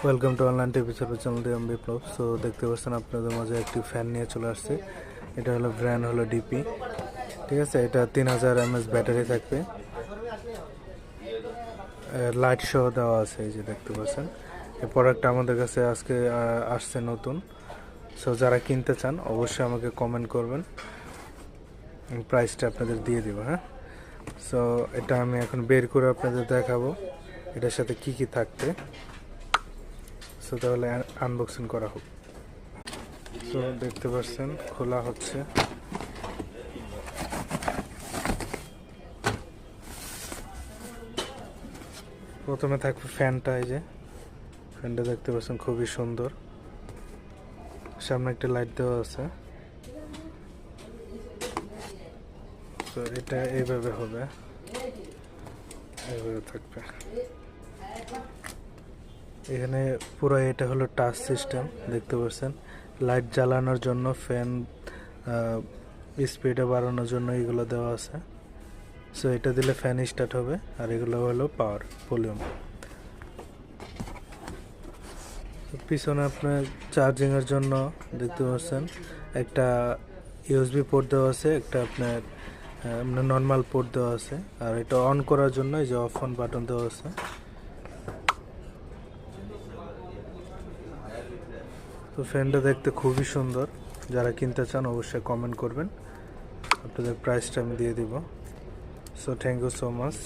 Welcome to online TV channel দিয়ে আমি বিপ্লব। So দেখতে পাচ্ছেন আপনাদের মাঝে একটি ফ্যান নিয়ে চলে আসছে। এটা হলো ব্র্যান্ড হলো ডিপি, ঠিক আছে। এটা 3000 mAh ব্যাটারি থাকবে, লাইট সহ দেওয়া আছে। এই যে দেখতে পাচ্ছেন, এই প্রোডাক্টটা আমাদের কাছে আজকে আসছে নতুন। সো যারা কিনতে চান অবশ্যই আমাকে কমেন্ট করবেন, প্রাইসটা আপনাদের দিয়ে দেবো। হ্যাঁ, সো এটা আমি এখন বের করে আপনাদের দেখাবো এটার সাথে কি কি থাকবে। সো তাহলে আনবক্সিং করা হোক। সো দেখতে পাচ্ছেন খোলা হচ্ছে। প্রথমে থাকবে ফ্যানটা। এই যে ফ্যানটা দেখতে পাচ্ছেন খুবই সুন্দর, সামনে একটা লাইট দেওয়া আছে। তো এটা এইভাবে হবে, এইভাবে থাকবে। এখানে পুরো এটা হলো টাচ সিস্টেম, দেখতে পাচ্ছেন। লাইট জ্বালানোর জন্য, ফ্যান স্পিডে বাড়ানোর জন্য এগুলো দেওয়া আছে। সো এটা দিলে ফ্যান স্টার্ট হবে, আর এগুলো হলো পাওয়ার ভলিউম। পিছনে আপনার চার্জিংয়ের জন্য দেখতে পাচ্ছেন একটা ইউএসবি পোর্ট দেওয়া আছে, একটা আপনার নর্মাল পোর্ট দেওয়া আছে। আর এটা অন করার জন্য এই যে অফ অন বাটন দেওয়া আছে। তো ফ্যানটা দেখতে খুবই সুন্দর। যারা কিনতে চান অবশ্যই কমেন্ট করবেন, আপনাদের প্রাইসটা আমি দিয়ে দিব। So thank you so much.